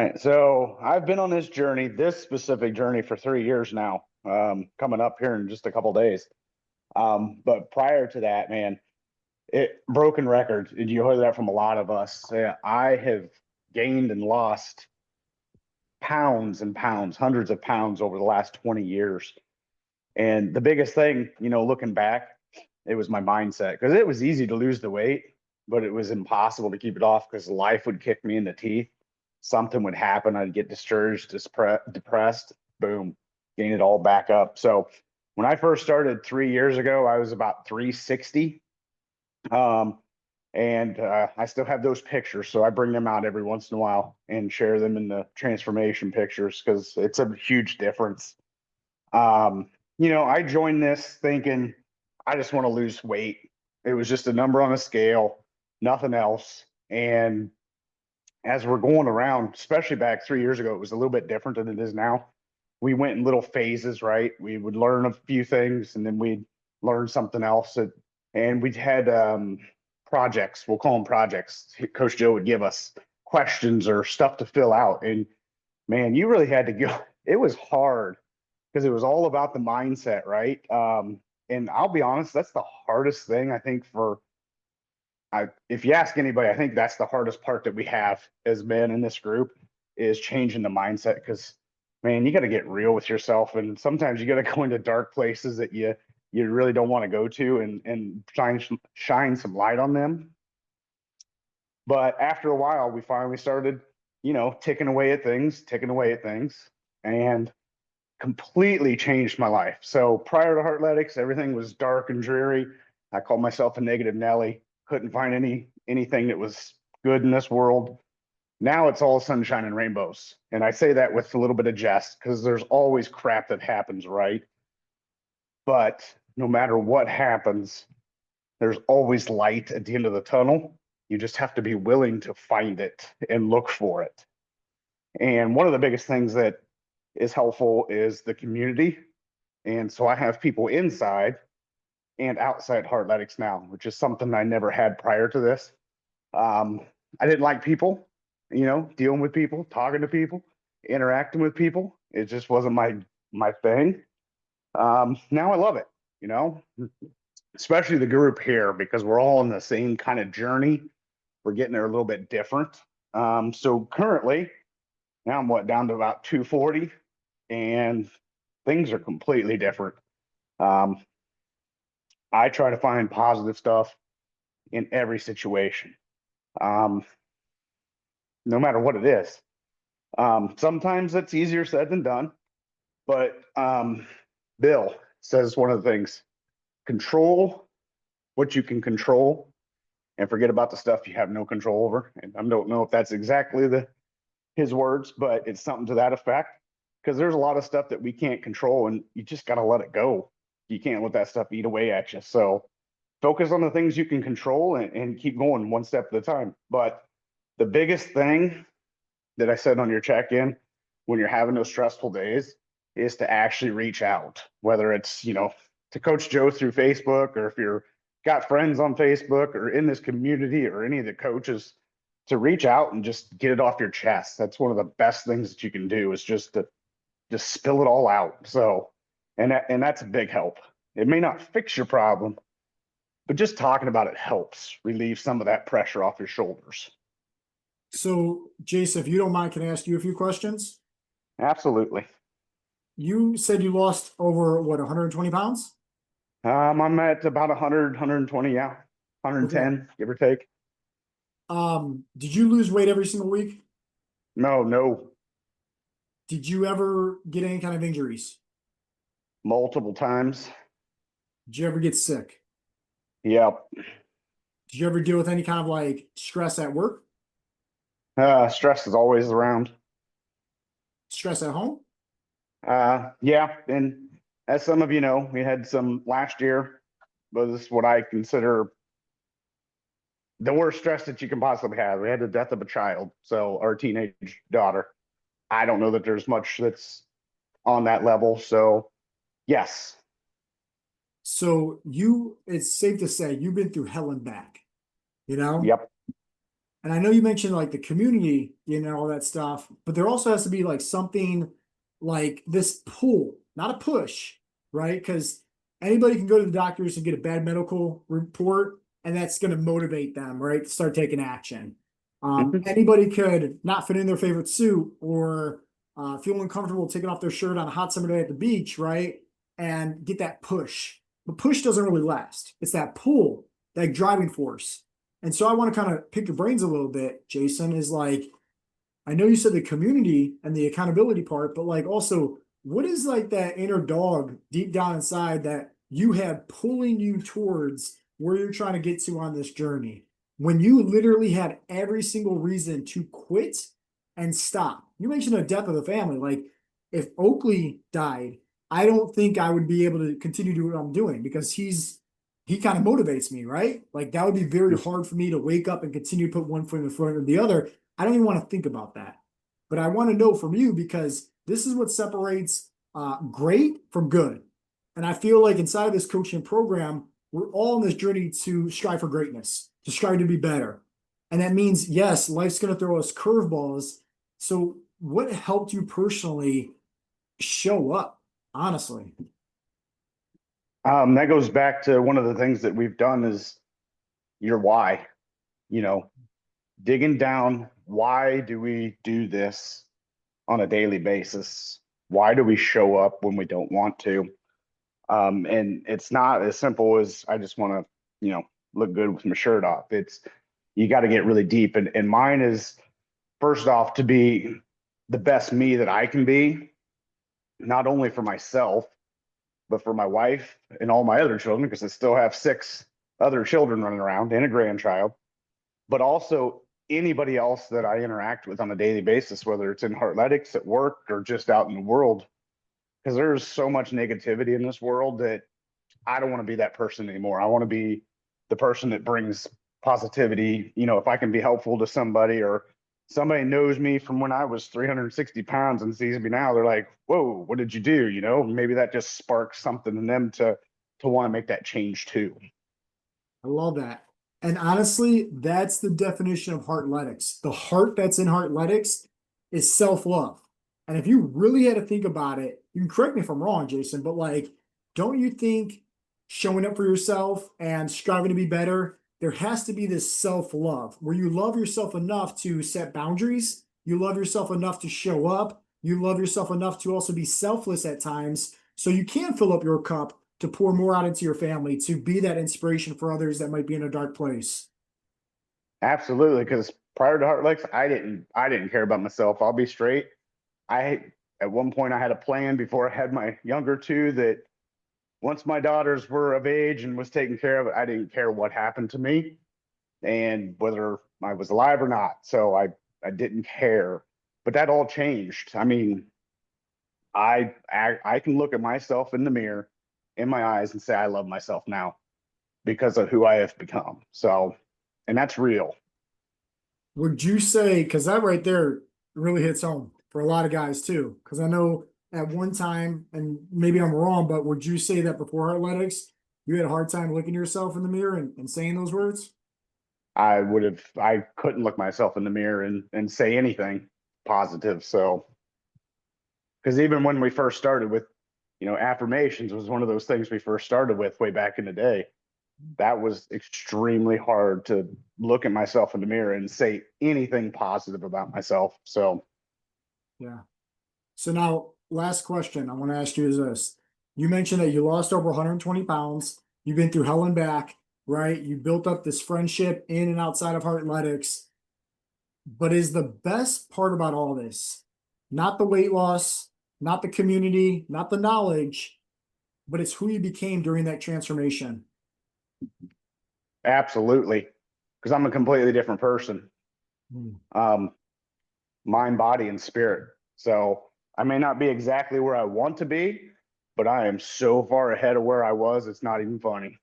right. So I've been on this specific journey for 3 years now, coming up here in just a couple days. But prior to that, man, it broken record, and you heard that from a lot of us. Yeah, I have gained and lost pounds and pounds, hundreds of pounds over the last 20 years. And the biggest thing, looking back, it was my mindset because it was easy to lose the weight, but it was impossible to keep it off because life would kick me in the teeth. Something would happen. I'd get discouraged, depressed, boom, gain it all back up. So when I first started 3 years ago, I was about 360. Um, and I still have those pictures. So I bring them out every once in a while and share them in the transformation pictures because it's a huge difference. I joined this thinking I just want to lose weight. It was just a number on a scale, nothing else. And as we're going around, especially back 3 years ago, it was a little bit different than it is now. We went in little phases, right? We would learn a few things and then we'd learn something else. And we had projects, we'll call them projects. Coach Joe would give us questions or stuff to fill out. And man, you really had to go. It was hard because it was all about the mindset, right? And I'll be honest, that's the hardest thing I think if you ask anybody, I think that's the hardest part that we have as men in this group is changing the mindset because man, you got to get real with yourself. And sometimes you got to go into dark places that you really don't want to go to and shine some light on them. But after a while, we finally started, ticking away at things, and completely changed my life. So prior to Heartletics, everything was dark and dreary. I called myself a negative Nelly. Couldn't find anything that was good in this world. Now it's all sunshine and rainbows. And I say that with a little bit of jest because there's always crap that happens, right? But no matter what happens, there's always light at the end of the tunnel. You just have to be willing to find it and look for it. And one of the biggest things that is helpful is the community. And so I have people inside and outside Heartletics now, which is something I never had prior to this. I didn't like people, dealing with people, talking to people, interacting with people. It just wasn't my thing. Now I love it, especially the group here because we're all in the same kind of journey. We're getting there a little bit different. So currently, now I'm down to about 240, and things are completely different. I try to find positive stuff in every situation, no matter what it is. Sometimes it's easier said than done, but Bill says one of the things, control what you can control and forget about the stuff you have no control over. And I don't know if that's exactly his words, but it's something to that effect because there's a lot of stuff that we can't control and you just got to let it go. You can't let that stuff eat away at you. So focus on the things you can control and keep going one step at a time. But the biggest thing that I said on your check-in when you're having those stressful days is to actually reach out, whether it's, to Coach Joe through Facebook, or if you're got friends on Facebook or in this community or any of the coaches, to reach out and just get it off your chest. That's one of the best things that you can do is just to just spill it all out. So, and that's a big help. It may not fix your problem, but just talking about it helps relieve some of that pressure off your shoulders. So, Jason, if you don't mind, can I ask you a few questions? Absolutely. You said you lost over, what, 120 pounds? I'm at about 100, 120, yeah, 110, okay, give or take. Did you lose weight every single week? No. Did you ever get any kind of injuries? Multiple times. Did you ever get sick? Yep. Did you ever deal with any kind of like stress at work? Stress is always around. Stress at home? Yeah, and as some of you know, we had some last year was what I consider the worst stress that you can possibly have. We had the death of a child, so our teenage daughter. I don't know that there's much that's on that level, so yes. So it's safe to say you've been through hell and back, Yep. And I know you mentioned like the community, all that stuff, but there also has to be like something like this pull, not a push, right? Because anybody can go to the doctors and get a bad medical report, and that's going to motivate them, right, to start taking action. Mhm. Anybody could not fit in their favorite suit or feel uncomfortable taking off their shirt on a hot summer day at the beach, right? And get that push. The push doesn't really last. It's that pull, that driving force. And so I want to kind of pick your brains a little bit, Jason, is like, I know you said the community and the accountability part, but like also, what is like that inner dog deep down inside that you have pulling you towards where you're trying to get to on this journey? When you literally had every single reason to quit and stop. You mentioned the death of the family. Like if Oakley died, I don't think I would be able to continue to do what I'm doing because he kind of motivates me, right? Like that would be very hard for me to wake up and continue to put one foot in front of the other. I don't even want to think about that. But I want to know from you because this is what separates great from good. And I feel like inside of this coaching program, we're all on this journey to strive for greatness, to strive to be better. And that means, yes, life's going to throw us curveballs. So, what helped you personally show up, honestly? That goes back to one of the things that we've done is your why, you know, digging down. Why do we do this on a daily basis? Why do we show up when we don't want to? And it's not as simple as I just want to, look good with my shirt off. It's you got to get really deep. And mine is first off to be the best me that I can be, not only for myself, but for my wife and all my other children, because I still have 6 other children running around and a grandchild, but also anybody else that I interact with on a daily basis, whether it's in Heartletics at work or just out in the world, because there's so much negativity in this world that I don't want to be that person anymore. I want to be the person that brings positivity. If I can be helpful to somebody or somebody knows me from when I was 360 pounds and sees me now, they're like, whoa, what did you do? Maybe that just sparks something in them to want to make that change too. I love that. And honestly, that's the definition of heartletics. The heart that's in heartletics is self-love. And if you really had to think about it, you can correct me if I'm wrong, Jason, but like, don't you think showing up for yourself and striving to be better, there has to be this self-love where you love yourself enough to set boundaries, you love yourself enough to show up, you love yourself enough to also be selfless at times so you can fill up your cup to pour more out into your family, to be that inspiration for others that might be in a dark place. Absolutely. Because prior to Heartlex, I didn't care about myself. I'll be straight. I at one point I had a plan before I had my younger two that once my daughters were of age and was taken care of, I didn't care what happened to me and whether I was alive or not. So I didn't care. But that all changed. I mean, I can look at myself in the mirror in my eyes and say I love myself now because of who I have become. So, and that's real. Would you say, because that right there really hits home for a lot of guys too? Because I know at one time, and maybe I'm wrong, but would you say that before athletics, you had a hard time looking yourself in the mirror and saying those words? I couldn't look myself in the mirror and say anything positive. So, because even when we first started with, affirmations was one of those things we first started with way back in the day. That was extremely hard to look at myself in the mirror and say anything positive about myself. So, Yeah. So now, last question I want to ask you is this. You mentioned that you lost over 120 pounds. You've been through hell and back, right? You built up this friendship in and outside of Heartletics. But is the best part about all this not the weight loss, not the community, not the knowledge, but it's who you became during that transformation? absolutely, because I'm a completely different person, Hmm. um, mind, body, and spirit. So, I may not be exactly where I want to be, but I am so far ahead of where I was, it's not even funny.